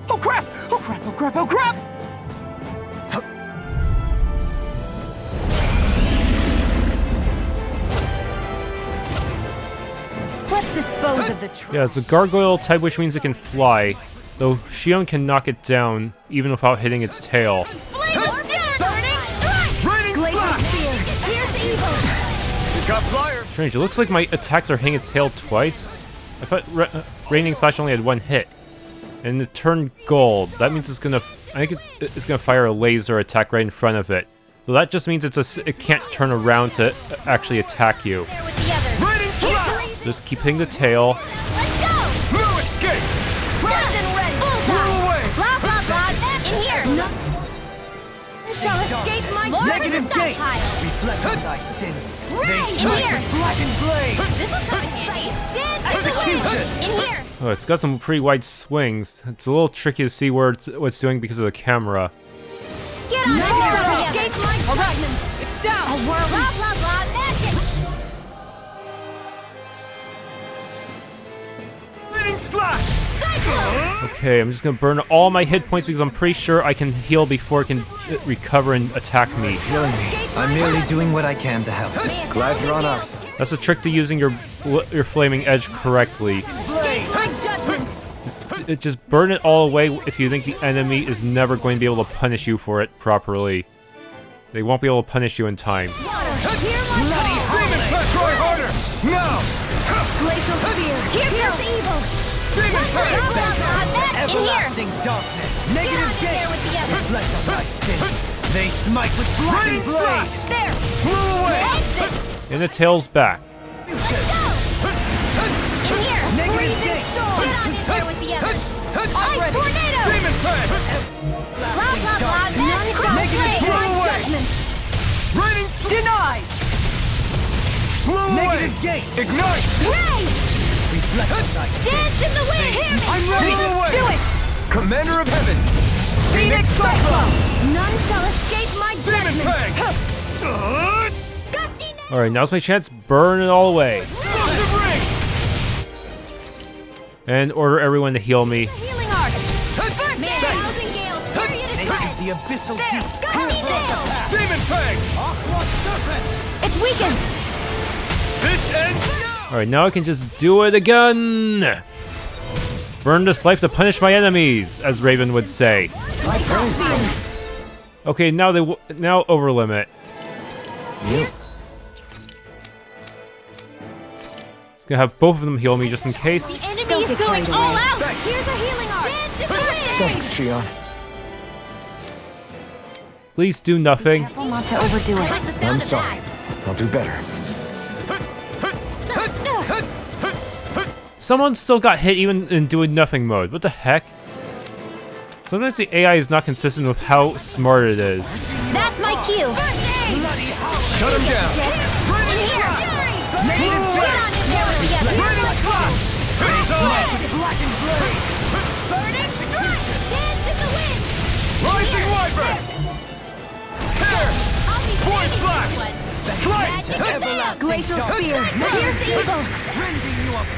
Oh crap! Oh crap! Oh crap! Oh crap! Let's dispose of the tree. Yeah, it's a gargoyle type, which means it can fly. Though Shionne can knock it down, even without hitting its tail. Strange, it looks like my attacks are hitting its tail twice. I thought Raining Slash only had one hit. And it turned gold. That means it's gonna... I think it's gonna fire a laser attack right in front of it. So that just means it can't turn around to actually attack you. Just keep hitting the tail. Let's go! No escape! Frozen ready! Bullseye! Away! Blah, blah, blah! In here! No. Shall escape my Negative gate! stockpile! Reflect on thy sins. In here! Black and blade! This will come in handy! Dance Execution! in here! Oh, it's got some pretty wide swings. It's a little tricky to see where what it's doing because of the camera. Get on there! Escape my fragments! It's down! A whirl! Blah, blah, blah! Magic! Winning slash! Okay, I'm just gonna burn all my hit points because I'm pretty sure I can heal before it can recover and attack me. Killing me. I'm merely doing what I can to help. Glad you're on our side. That's a trick to using your flaming edge correctly. Escape my judgment! It just burn it all away if you think the enemy is never going to be able to punish you for it properly. They won't be able to punish you in time. Water! Hear my call! Demon Flash! Try harder! Now! Glacial spear! Here goes evil! Demon Flash! Blah, blah, blah! That in here! Everlasting darkness! Get Negative on in gate! there with the others! Reflect on thy sins. They smite with black and blade! There! Flew away! Exit! And the tail's back. Let's go! In here! Negative Freezing gate! storm! Get on in there with the others! Ice tornado! Demon Flash! Blah, blah, blah! None shall Negative escape my away. judgment! Raining Denied! Flew away! Negative gate! Ignite! Ray! Reflect on thy sins. Dance in the wind! Here! I'm ready! Flew away! Do it! Commander of Heavens! Phoenix Cyclone! None shall escape my Demon judgment! Fang! Gusty Alright, now's my chance. Burn it all away. Explosive ring! And order everyone to heal me. healing art! First man! Thousand gales! Period is right! The abyssal There! deep! Gusty nail! Demon Fang! Aqua serpent! It's weakened! This ends now! Alright, now I can just do it again. Burn this life to punish my enemies, as Raven would say. Okay, now now over limit. Just gonna have both of them heal me just in case. The enemy is going all out! Here's a healing art! Thanks, Shionne. Please do nothing. Careful not to overdo it. I'm sorry. I'll do better. Someone still got hit even in doing nothing mode. What the heck? Sometimes the AI is not consistent with how smart it is. That's my cue! Shut him down! Rising Wyvern! Tear! Voice Blast! Strike! Glacial Spear! Here's Eagle!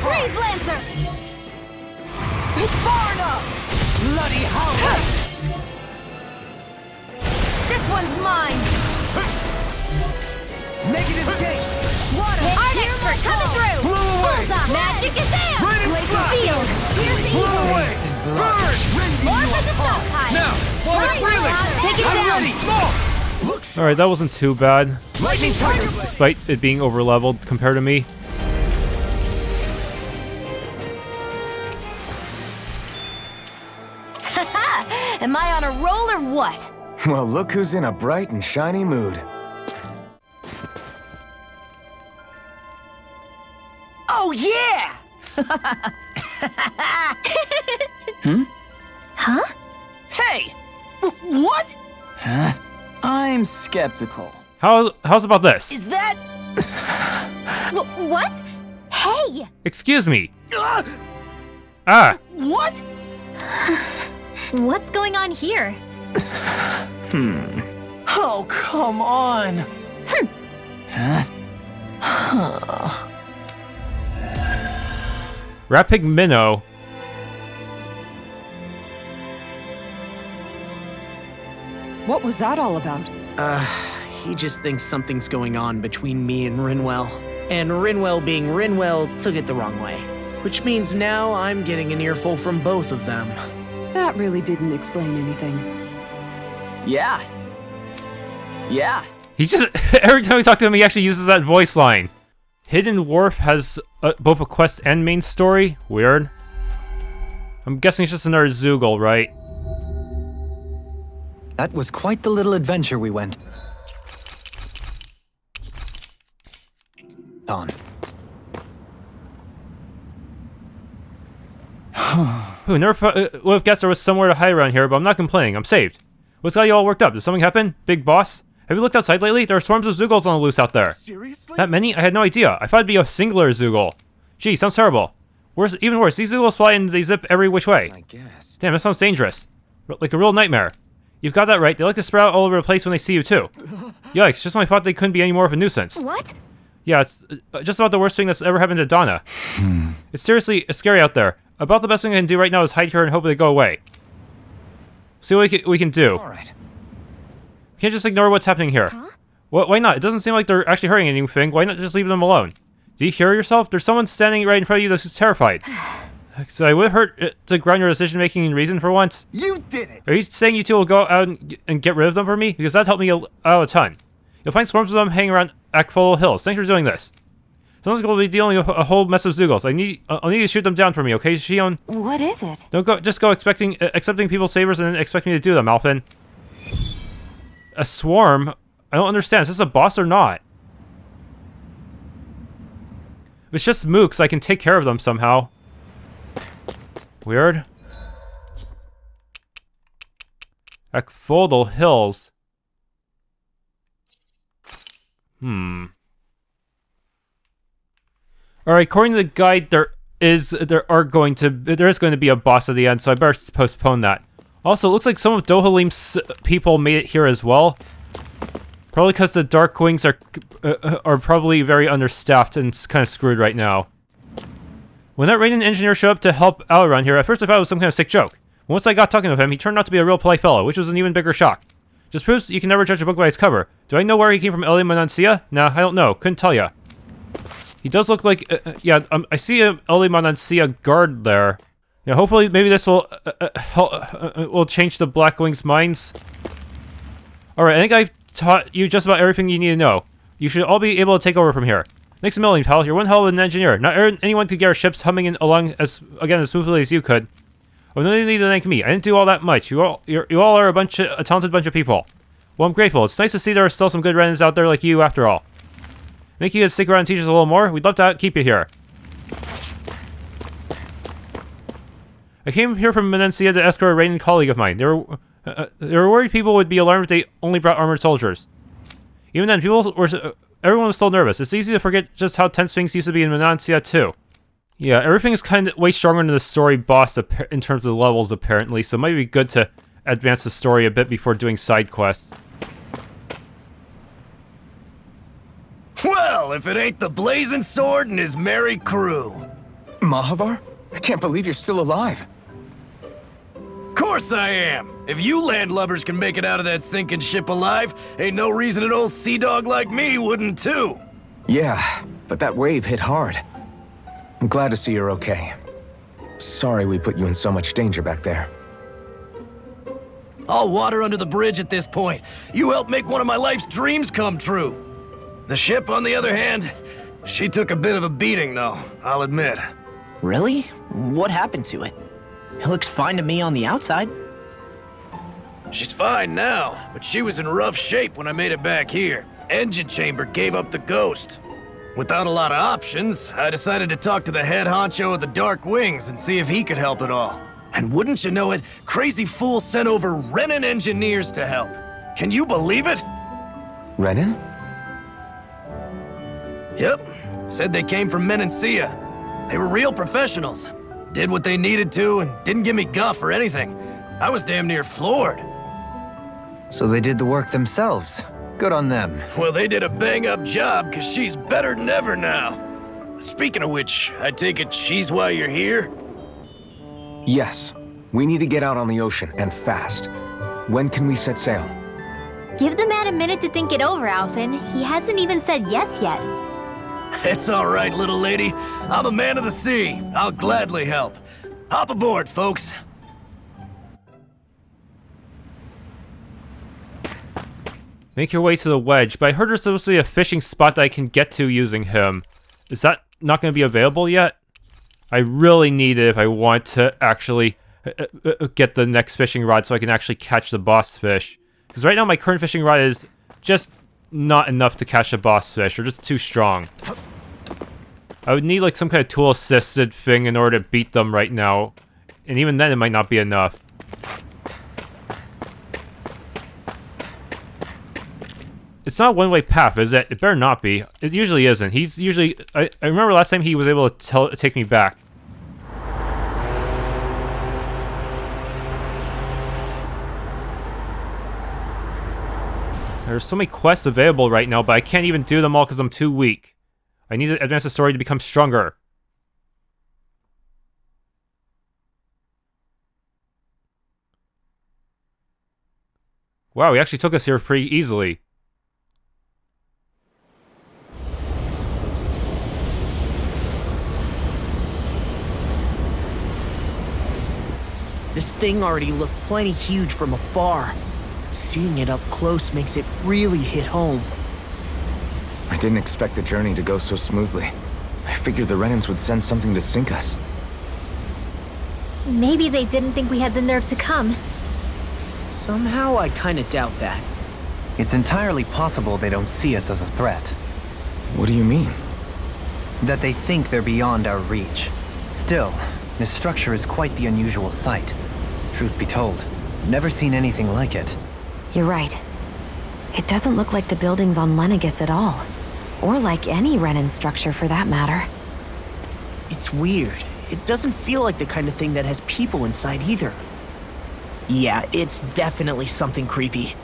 Freeze Lancer! Inferno! Bloody hollow! This one's mine! Negative gate! Water! Arctic coming through! Blew away! Bullseye! Magic is down! Raining Glacial Blast! Field! Here's Blew Eagle! away! Burn! Morph at the stockpile! Now! While it's reeling! Take it I'm down! ready! More! Alright, that wasn't too bad. Lightning Tiger! Despite it being over-leveled compared to me. Am I on a roll or what? Well, look who's in a bright and shiny mood. Oh yeah! Huh? Hey! What? Huh? I'm skeptical. How's about this? Is that... What? Hey! Excuse me. Ah! What? What's going on here? Oh, come on! Rapid Minnow. What was that all about? He just thinks something's going on between me and Rinwell. And Rinwell being Rinwell took it the wrong way. Which means now I'm getting an earful from both of them. That really didn't explain anything. Yeah. Yeah. He's just every time we talk to him, he actually uses that voice line. Hidden Wharf has both a quest and main story. Weird. I'm guessing it's just another Zoogle, right? That was quite the little adventure we went on. Who never would have guessed there was somewhere to hide around here, but I'm not complaining. I'm saved. What's got you all worked up? Did something happen? Big boss? Have you looked outside lately? There are swarms of Zoogles on the loose out there. Seriously? That many? I had no idea. I thought it'd be a singular Zoogle. Gee, sounds terrible. Worse, even worse. These Zoogles fly and they zip every which way. I guess. Damn, that sounds dangerous. Like a real nightmare. You've got that right. They like to spread out all over the place when they see you too. Yikes, just when I thought they couldn't be any more of a nuisance. What? Yeah, it's just about the worst thing that's ever happened to Dahna. It's seriously scary out there. About the best thing I can do right now is hide here and hope they go away. See what we can do. All right. We can't just ignore what's happening here. Huh? Why not? It doesn't seem like they're actually hurting anything. Why not just leave them alone? Do you hear yourself? There's someone standing right in front of you that's terrified. So I would hurt to ground your decision-making and reason for once. You did it! Are you saying you two will go out and get rid of them for me? Because that'd help me out a ton. You'll find swarms of them hanging around Akfolo Hills. Thanks for doing this. Sounds like we'll be dealing with a whole mess of Zoogles. I'll need you to shoot them down for me, okay, Shionne? What is it? Don't just go accepting people's favors and then expect me to do them, Alphen. A swarm? I don't understand. Is this a boss or not? If it's just mooks, I can take care of them somehow. Weird. Akfolo Hills. Alright, according to the guide, there is going to be a boss at the end, so I better postpone that. Also, it looks like some of Dohalim's people made it here as well. Probably because the Dark Wings are probably very understaffed and kind of screwed right now. When that Renan engineer showed up to help out around here, at first I thought it was some kind of sick joke. Once I got talking to him, he turned out to be a real polite fellow, which was an even bigger shock. Just proves you can never judge a book by its cover. Do I know where he came from, Eli Manancia? Nah, I don't know. Couldn't tell ya. He does look like... I see a Eli Manancia guard there. Yeah, hopefully maybe this will will change the Blackwing's minds. Alright, I think I've taught you just about everything you need to know. You should all be able to take over from here. Thanks a million, pal. You're one hell of an engineer. Not anyone could get our ships humming along as smoothly as you could. Oh, no need to thank me. I didn't do all that much. You all are a talented bunch of people. Well, I'm grateful. It's nice to see there are still some good Renans out there like you, after all. Think you could stick around and teach us a little more? We'd love to keep you here. I came here from Menencia to escort a Renan colleague of mine. They were worried people would be alarmed if they only brought armored soldiers. Even then, everyone was still nervous. It's easy to forget just how tense things used to be in Menencia too. Yeah, everything is kind of way stronger than the story boss in terms of the levels, apparently, so it might be good to advance the story a bit before doing side quests. Well, if it ain't the Blazing Sword and his merry crew. Mahavar? I can't believe you're still alive. Course I am. If you landlubbers can make it out of that sinking ship alive, ain't no reason an old sea dog like me wouldn't too. Yeah, but that wave hit hard. I'm glad to see you're okay. Sorry we put you in so much danger back there. All water under the bridge at this point. You helped make one of my life's dreams come true. The ship, on the other hand, she took a bit of a beating though, I'll admit. Really? What happened to it? It looks fine to me on the outside. She's fine now, but she was in rough shape when I made it back here. Engine chamber gave up the ghost. Without a lot of options, I decided to talk to the head honcho of the Dark Wings and see if he could help at all. And wouldn't you know it, Crazy Fool sent over Renan engineers to help. Can you believe it? Renan? Yep. Said they came from Menencia. They were real professionals. Did what they needed to and didn't give me guff or anything. I was damn near floored. So they did the work themselves. Good on them. Well, they did a bang-up job, because she's better than ever now. Speaking of which, I take it she's why you're here? Yes. We need to get out on the ocean, and fast. When can we set sail? Give the man a minute to think it over, Alphen. He hasn't even said yes yet. It's all right, little lady. I'm a man of the sea. I'll gladly help. Hop aboard, folks. Make your way to the Wedge, but I heard there's supposed to be a fishing spot that I can get to using him. Is that not going to be available yet? I really need it if I want to actually get the next fishing rod so I can actually catch the boss fish. Because right now my current fishing rod is just not enough to catch the boss fish. They're just too strong. I would need like some kind of tool-assisted thing in order to beat them right now. And even then it might not be enough. It's not a one-way path, is it? It better not be. It usually isn't. He's usually... I remember last time he was able to take me back. There's so many quests available right now, but I can't even do them all because I'm too weak. I need to advance the story to become stronger. Wow, he actually took us here pretty easily. This thing already looked plenty huge from afar. Seeing it up close makes it really hit home. I didn't expect the journey to go so smoothly. I figured the Renans would send something to sink us. Maybe they didn't think we had the nerve to come. Somehow I kinda doubt that. It's entirely possible they don't see us as a threat. What do you mean? That they think they're beyond our reach. Still, this structure is quite the unusual sight. Truth be told, never seen anything like it. You're right. It doesn't look like the buildings on Lenegis at all. Or like any Renan structure for that matter. It's weird. It doesn't feel like the kind of thing that has people inside either. Yeah, it's definitely something creepy.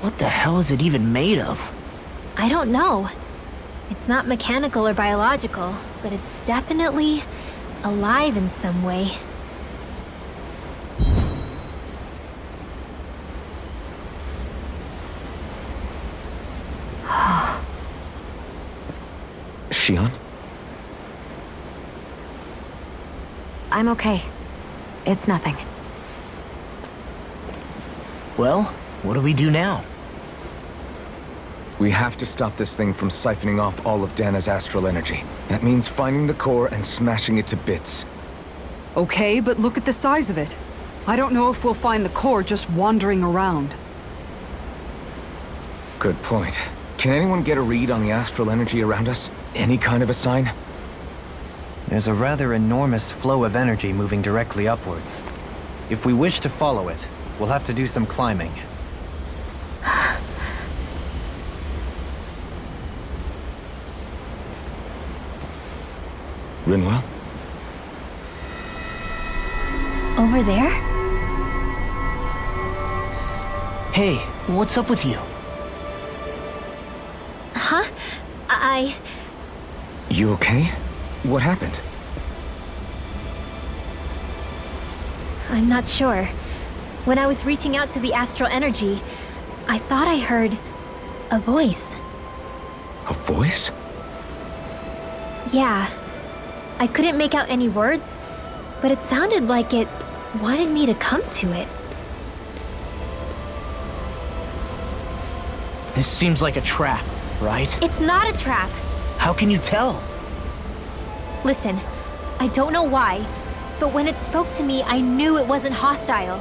What the hell is it even made of? I don't know. It's not mechanical or biological, but it's definitely alive in some way. Shionne? I'm okay. It's nothing. Well, what do we do now? We have to stop this thing from siphoning off all of Dahna's astral energy. That means finding the core and smashing it to bits. Okay, but look at the size of it. I don't know if we'll find the core just wandering around. Good point. Can anyone get a read on the astral energy around us? Any kind of a sign? There's a rather enormous flow of energy moving directly upwards. If we wish to follow it, we'll have to do some climbing. Rinwell? Over there? Hey, what's up with you? Huh? You okay? What happened? I'm not sure. When I was reaching out to the astral energy, I thought I heard a voice. A voice? Yeah. I couldn't make out any words, but it sounded like it wanted me to come to it. This seems like a trap, right? It's not a trap. How can you tell? Listen, I don't know why, but when it spoke to me, I knew it wasn't hostile.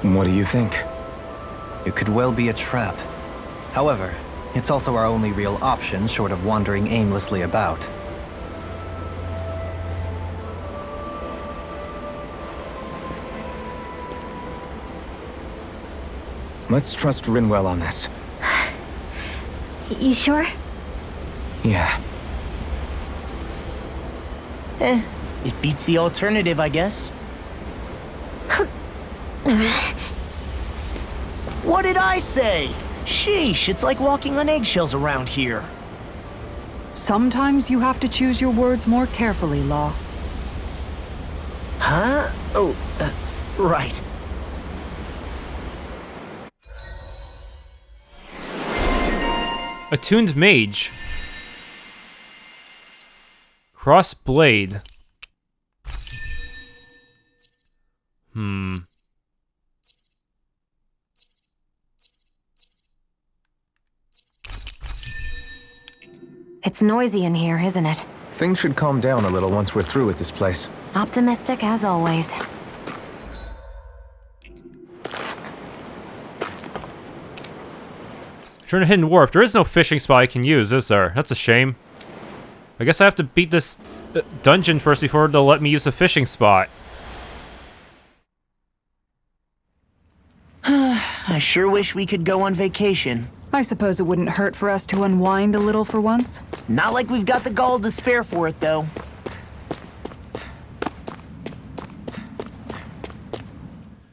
What do you think? It could well be a trap. However, it's also our only real option short of wandering aimlessly about. Let's trust Rinwell on this. You sure? Yeah. It beats the alternative, I guess. What did I say? Sheesh, it's like walking on eggshells around here. Sometimes you have to choose your words more carefully, Law. Huh? Oh, right. Attuned Mage. Cross Blade. It's noisy in here, isn't it? Things should calm down a little once we're through with this place. Optimistic as always. Return to Hidden Wharf. There is no fishing spot I can use, is there? That's a shame. I guess I have to beat this dungeon first before they'll let me use a fishing spot. I sure wish we could go on vacation. I suppose it wouldn't hurt for us to unwind a little for once. Not like we've got the gall to spare for it, though.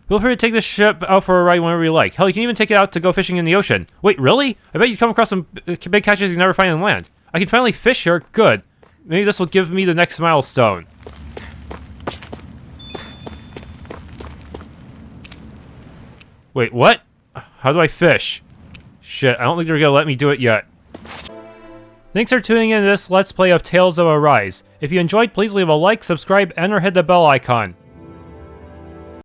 Feel free to take this ship out for a ride whenever you like. Hell, you can even take it out to go fishing in the ocean. Wait, really? I bet you come across some big catches you never find on land. I can finally fish here. Good. Maybe this will give me the next milestone. Wait, what? How do I fish? Shit, I don't think they're gonna let me do it yet. Thanks for tuning in to this Let's Play of Tales of Arise. If you enjoyed, please leave a like, subscribe, and or hit the bell icon.